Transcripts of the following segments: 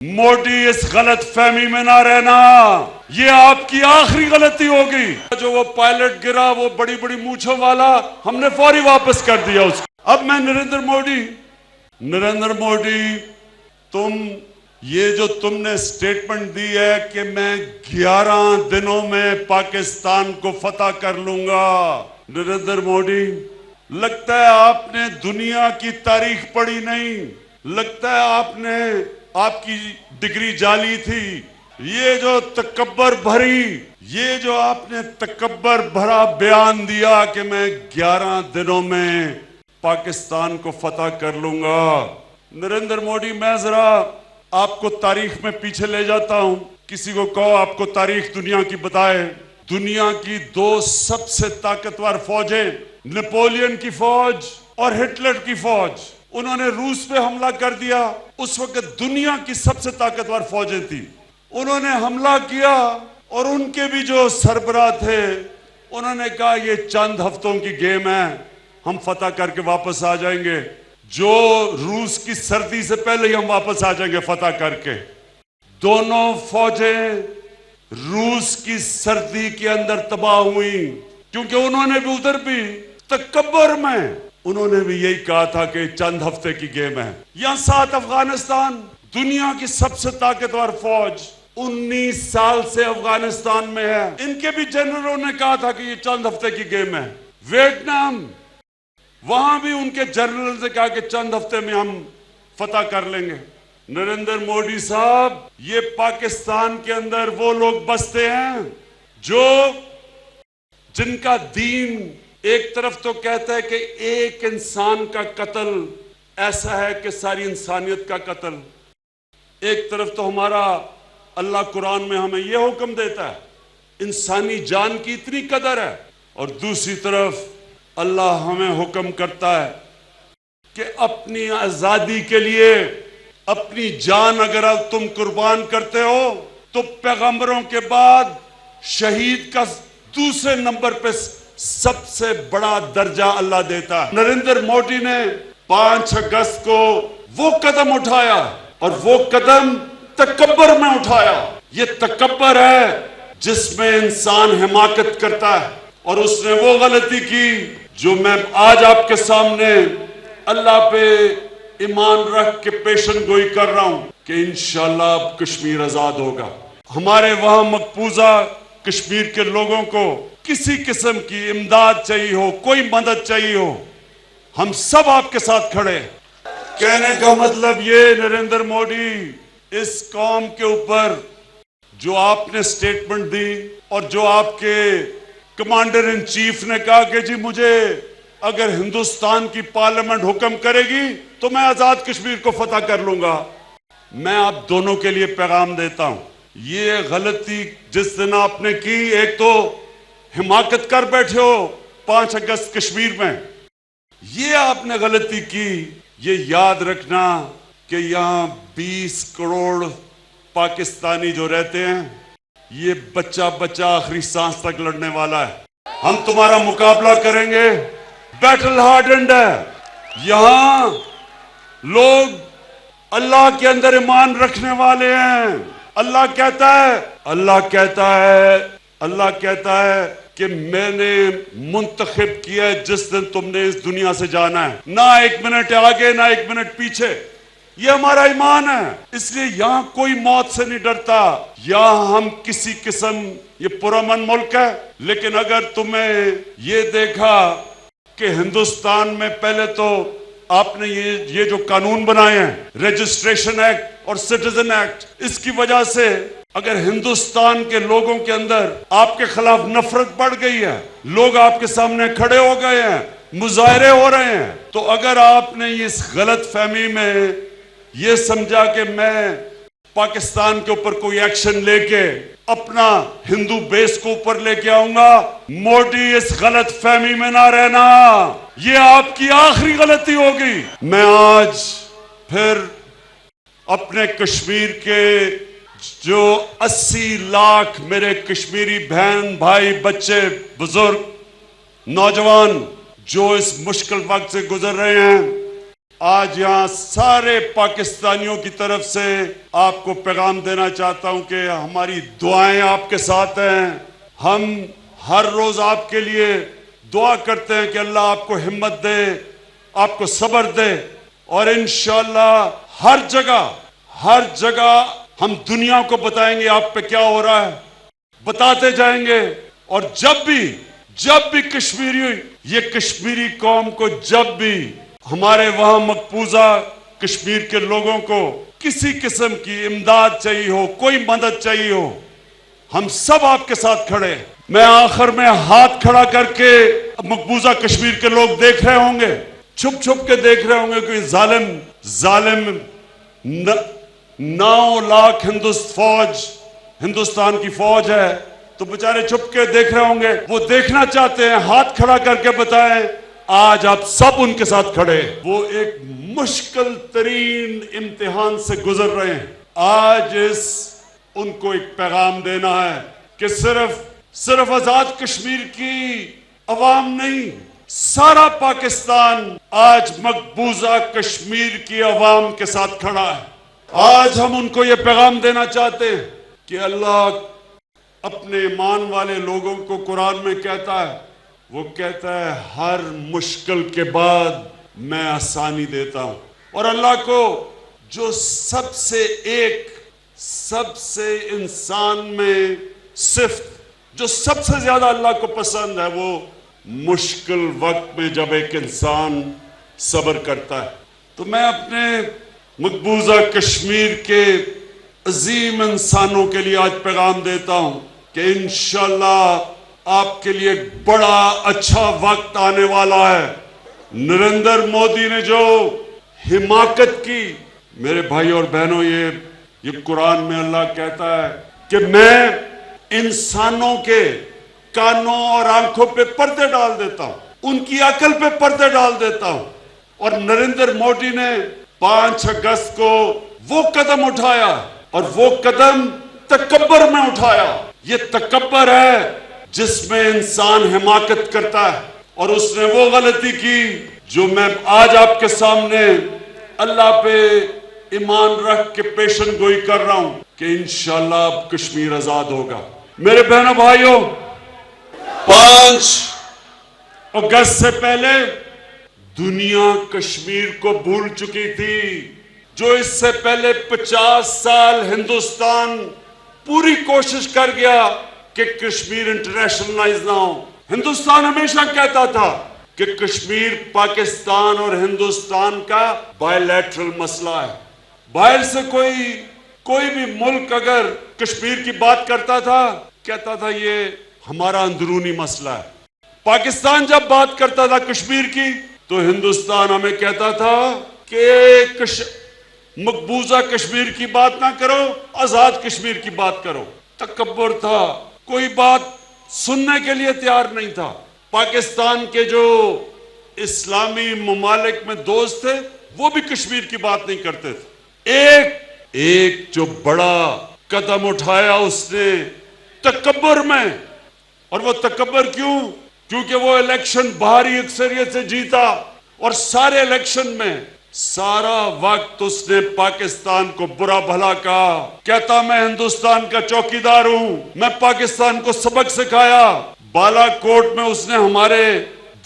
موڈی اس غلط فہمی میں نہ رہنا، یہ آپ کی آخری غلطی ہوگی۔ جو وہ پائلٹ گرا، وہ بڑی بڑی مونچھوں والا، ہم نے فوری واپس کر دیا اس کو۔ اب میں نریندر موڈی، یہ جو تم نے سٹیٹمنٹ دی ہے کہ میں 11 دنوں میں پاکستان کو فتح کر لوں گا، نریندر موڈی لگتا ہے آپ نے دنیا کی تاریخ پڑھی نہیں، لگتا ہے آپ کی ڈگری جعلی تھی۔ یہ جو آپ نے تکبر بھرا بیان دیا کہ میں 11 دنوں میں پاکستان کو فتح کر لوں گا، نریندر موڈی میں ذرا آپ کو تاریخ میں پیچھے لے جاتا ہوں۔ کسی کو کہو آپ کو تاریخ دنیا کی بتائے۔ دنیا کی 2 سب سے طاقتور فوجیں، نپولین کی فوج اور ہٹلر کی فوج، انہوں نے روس پہ حملہ کر دیا۔ اس وقت دنیا کی سب سے طاقتور فوجیں تھی، انہوں نے حملہ کیا اور ان کے بھی جو سربراہ تھے انہوں نے کہا یہ چند ہفتوں کی گیم ہے، ہم فتح کر کے واپس آ جائیں گے، جو روس کی سردی سے پہلے ہی ہم واپس آ جائیں گے فتح کر کے۔ دونوں فوجیں روس کی سردی کے اندر تباہ ہوئیں، کیونکہ انہوں نے بھی ادھر بھی تکبر میں انہوں نے بھی یہی کہا تھا کہ چند ہفتے کی گیم ہے۔ یہاں ساتھ افغانستان، دنیا کی سب سے طاقتور فوج 19 سال سے افغانستان میں ہے، ان کے بھی جنرلوں نے کہا تھا کہ یہ چند ہفتے کی گیم ہے۔ ویتنام، وہاں بھی ان کے جنرل نے کہا کہ چند ہفتے میں ہم فتح کر لیں گے۔ نریندر موڈی صاحب، یہ پاکستان کے اندر وہ لوگ بستے ہیں جن کا دین ایک طرف تو کہتا ہے کہ ایک انسان کا قتل ایسا ہے کہ ساری انسانیت کا قتل، ایک طرف تو ہمارا اللہ قرآن میں ہمیں یہ حکم دیتا ہے انسانی جان کی اتنی قدر ہے، اور دوسری طرف اللہ ہمیں حکم کرتا ہے کہ اپنی آزادی کے لیے اپنی جان اگر تم قربان کرتے ہو تو پیغمبروں کے بعد شہید کا دوسرے نمبر پہ سب سے بڑا درجہ اللہ دیتا ہے۔ نریندر موڈی نے 5 اگست کو وہ قدم اٹھایا، اور وہ قدم تکبر میں اٹھایا۔ یہ تکبر ہے جس میں انسان حماقت کرتا ہے، اور اس نے وہ غلطی کی جو میں آج آپ کے سامنے اللہ پہ ایمان رکھ کے پیشن گوئی کر رہا ہوں کہ انشاءاللہ اب کشمیر آزاد ہوگا۔ ہمارے وہاں مقبوضہ کشمیر کے لوگوں کو کسی قسم کی امداد چاہیے ہو، کوئی مدد چاہیے ہو، ہم سب آپ کے ساتھ کھڑے۔ کہنے کا مطلب یہ نریندر موڈی، اس قوم کے اوپر جو آپ نے سٹیٹمنٹ دی اور جو آپ کے کمانڈر ان چیف نے کہا کہ جی مجھے اگر ہندوستان کی پارلیمنٹ حکم کرے گی تو میں آزاد کشمیر کو فتح کر لوں گا، میں آپ دونوں کے لیے پیغام دیتا ہوں، یہ غلطی جس دن آپ نے کی، ایک تو حماقت کر بیٹھے ہو 5 اگست کشمیر میں، یہ آپ نے غلطی کی۔ یہ یاد رکھنا کہ یہاں 20 کروڑ پاکستانی جو رہتے ہیں، یہ بچہ آخری سانس تک لڑنے والا ہے۔ ہم تمہارا مقابلہ کریں گے، بیٹل ہارڈنڈ ہے۔ یہاں لوگ اللہ کے اندر ایمان رکھنے والے ہیں۔ اللہ کہتا ہے کہ میں نے منتخب کیا ہے جس دن تم نے اس دنیا سے جانا ہے، نہ 1 منٹ آگے نہ 1 منٹ پیچھے، یہ ہمارا ایمان ہے۔ اس لیے یہاں کوئی موت سے نہیں ڈرتا، یہاں ہم کسی قسم، یہ پرامن ملک ہے۔ لیکن اگر تمہیں یہ دیکھا کہ ہندوستان میں پہلے تو آپ نے یہ جو قانون بنائے ہیں، رجسٹریشن ایکٹ اور سٹیزن ایکٹ، اس کی وجہ سے اگر ہندوستان کے لوگوں کے اندر آپ کے خلاف نفرت بڑھ گئی ہے، لوگ آپ کے سامنے کھڑے ہو گئے ہیں، مظاہرے ہو رہے ہیں، تو اگر آپ نے اس غلط فہمی میں یہ سمجھا کہ میں پاکستان کے اوپر کوئی ایکشن لے کے اپنا ہندو بیس کو اوپر لے کے آؤں گا، موڈی اس غلط فہمی میں نہ رہنا، یہ آپ کی آخری غلطی ہوگی۔ میں آج پھر اپنے کشمیر کے جو 80 لاکھ میرے کشمیری بہن بھائی بچے بزرگ نوجوان جو اس مشکل وقت سے گزر رہے ہیں، آج یہاں سارے پاکستانیوں کی طرف سے آپ کو پیغام دینا چاہتا ہوں کہ ہماری دعائیں آپ کے ساتھ ہیں. ہم ہر روز آپ کے لیے دعا کرتے ہیں کہ اللہ آپ کو ہمت دے, آپ کو صبر دے, اور انشاءاللہ ہر جگہ ہم دنیا کو بتائیں گے آپ پہ کیا ہو رہا ہے, بتاتے جائیں گے. اور جب بھی یہ کشمیری قوم کو جب بھی ہمارے وہاں مقبوضہ کشمیر کے لوگوں کو کسی قسم کی امداد چاہیے ہو, کوئی مدد چاہیے ہو, ہم سب آپ کے ساتھ کھڑے. میں آخر میں ہاتھ کھڑا کر کے مقبوضہ کشمیر کے لوگ دیکھ رہے ہوں گے, چھپ کے دیکھ رہے ہوں گے کہ ظالم 9 لاکھ ہندوستان کی فوج ہے, تو بیچارے چھپ کے دیکھ رہے ہوں گے. وہ دیکھنا چاہتے ہیں, ہاتھ کھڑا کر کے بتائیں آج آپ سب ان کے ساتھ کھڑے. وہ ایک مشکل ترین امتحان سے گزر رہے ہیں. آج ان کو ایک پیغام دینا ہے کہ صرف آزاد کشمیر کی عوام نہیں, سارا پاکستان آج مقبوضہ کشمیر کی عوام کے ساتھ کھڑا ہے. آج ہم ان کو یہ پیغام دینا چاہتے ہیں کہ اللہ اپنے ایمان والے لوگوں کو قرآن میں کہتا ہے, وہ کہتا ہے ہر مشکل کے بعد میں آسانی دیتا ہوں. اور اللہ کو جو سب سے انسان میں صفت جو سب سے زیادہ اللہ کو پسند ہے, وہ مشکل وقت میں جب ایک انسان صبر کرتا ہے. تو میں اپنے مقبوضہ کشمیر کے عظیم انسانوں کے لیے آج پیغام دیتا ہوں کہ انشاءاللہ آپ کے لیے بڑا اچھا وقت آنے والا ہے. نریندر مودی نے جو حماقت کی, میرے بھائی اور بہنوں, یہ قرآن میں اللہ کہتا ہے کہ میں انسانوں کے کانوں اور آنکھوں پہ پردے ڈال دیتا ہوں, ان کی عقل پہ پردے ڈال دیتا ہوں. اور نریندر مودی نے 5 اگست کو وہ قدم اٹھایا, اور وہ قدم تکبر میں اٹھایا. یہ تکبر ہے جس میں انسان حماقت کرتا ہے, اور اس نے وہ غلطی کی جو میں آج آپ کے سامنے اللہ پہ ایمان رکھ کے پیشن گوئی کر رہا ہوں کہ انشاءاللہ اب کشمیر آزاد ہوگا. میرے بہنوں بھائیوں, 5 اگست سے پہلے دنیا کشمیر کو بھول چکی تھی. جو اس سے پہلے 50 سال ہندوستان پوری کوشش کر گیا کہ کشمیر انٹرنیشنلائز نہ ہو. ہندوستان ہمیشہ کہتا تھا کہ کشمیر پاکستان اور ہندوستان کا بائی لیٹرل مسئلہ ہے. باہر سے کوئی بھی ملک اگر کشمیر کی بات کرتا تھا, کہتا تھا یہ ہمارا اندرونی مسئلہ ہے. پاکستان جب بات کرتا تھا کشمیر کی, تو ہندوستان ہمیں کہتا تھا کہ مقبوضہ کشمیر کی بات نہ کرو, آزاد کشمیر کی بات کرو. تکبر تھا, کوئی بات سننے کے لیے تیار نہیں تھا. پاکستان کے جو اسلامی ممالک میں دوست تھے وہ بھی کشمیر کی بات نہیں کرتے تھے. ایک جو بڑا قدم اٹھایا اس نے تکبر میں, اور وہ تکبر کیونکہ وہ الیکشن بھاری اکثریت سے جیتا, اور سارے الیکشن میں سارا وقت اس نے پاکستان کو برا بھلا کہا. کہتا میں ہندوستان کا چوکیدار ہوں, میں پاکستان کو سبق سکھایا. بالا کوٹ میں اس نے ہمارے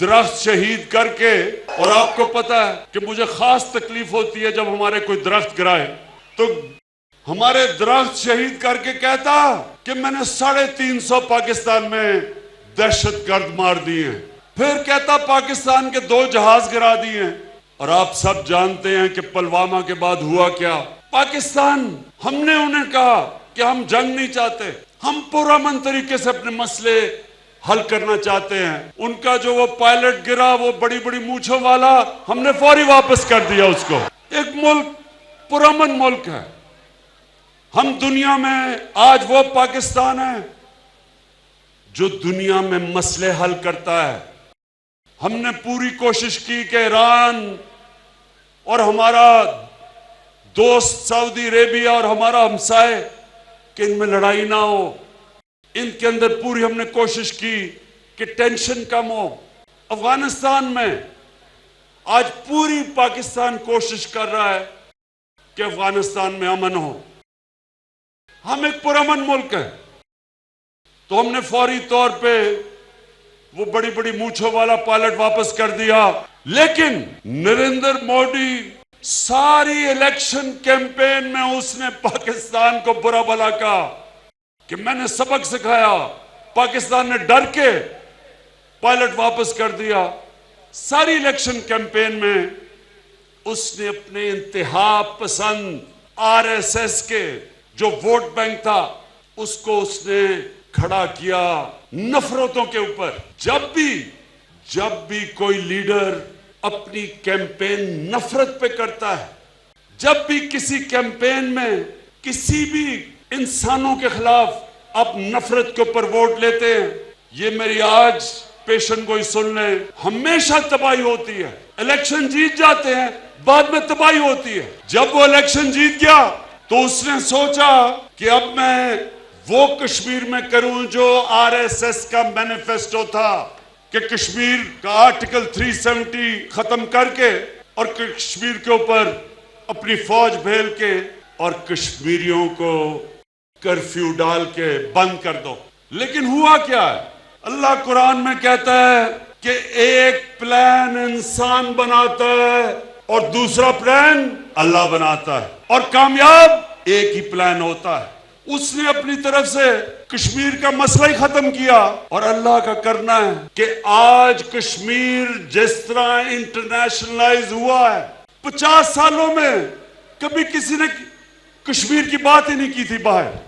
درخت شہید کر کے, اور آپ کو پتا ہے کہ مجھے خاص تکلیف ہوتی ہے جب ہمارے کوئی درخت گرائے, تو ہمارے درخت شہید کر کے کہتا کہ میں نے 350 پاکستان میں دہشت گرد مار دیے ہیں. پھر کہتا پاکستان کے 2 جہاز گرا دیے ہیں. اور آپ سب جانتے ہیں کہ پلوامہ کے بعد ہوا کیا. پاکستان, ہم نے انہیں کہا کہ ہم جنگ نہیں چاہتے, ہم پرامن طریقے سے اپنے مسئلے حل کرنا چاہتے ہیں. ان کا جو وہ پائلٹ گرا, وہ بڑی بڑی مونچھوں والا, ہم نے فوری واپس کر دیا اس کو. ایک ملک, پرامن ملک ہے. ہم دنیا میں آج وہ پاکستان ہے جو دنیا میں مسئلے حل کرتا ہے. ہم نے پوری کوشش کی کہ ایران اور ہمارا دوست سعودی عربیہ اور ہمارا ہمسائے کہ ان میں لڑائی نہ ہو. ان کے اندر پوری ہم نے کوشش کی کہ ٹینشن کم ہو. افغانستان میں آج پوری پاکستان کوشش کر رہا ہے کہ افغانستان میں امن ہو. ہم ایک پرامن ملک ہے تو ہم نے فوری طور پہ وہ بڑی بڑی مونچھوں والا پائلٹ واپس کر دیا. لیکن نریندر مودی ساری الیکشن کیمپین میں اس نے پاکستان کو برا بھلا کہا کہ میں نے سبق سکھایا. پاکستان نے ڈر کے پائلٹ واپس کر دیا. ساری الیکشن کیمپین میں اس نے اپنے انتہا پسند آر ایس ایس کے جو ووٹ بینک تھا اس کو اس نے کھڑا کیا نفرتوں کے اوپر. جب بھی کوئی لیڈر اپنی کیمپین نفرت پہ کرتا ہے، جب بھی کسی کیمپین میں کسی بھی انسانوں کے خلاف آپ نفرت کے اوپر ووٹ لیتے ہیں، یہ میری آج پیشن گوئی سن لیں، ہمیشہ تباہی ہوتی ہے. الیکشن جیت جاتے ہیں، بعد میں تباہی ہوتی ہے. جب وہ الیکشن جیت گیا تو اس نے سوچا کہ اب میں وہ کشمیر میں کروں جو آر ایس ایس کا مینیفیسٹو تھا کہ کشمیر کا آرٹیکل 370 ختم کر کے اور کشمیر کے اوپر اپنی فوج بھیج کے اور کشمیریوں کو کرفیو ڈال کے بند کر دو. لیکن ہوا کیا ہے؟ اللہ قرآن میں کہتا ہے کہ ایک پلان انسان بناتا ہے اور دوسرا پلان اللہ بناتا ہے، اور کامیاب ایک ہی پلان ہوتا ہے. اس نے اپنی طرف سے کشمیر کا مسئلہ ہی ختم کیا، اور اللہ کا کرنا ہے کہ آج کشمیر جس طرح انٹرنیشنلائز ہوا ہے، 50 سالوں میں کبھی کسی نے کشمیر کی بات ہی نہیں کی تھی باہر.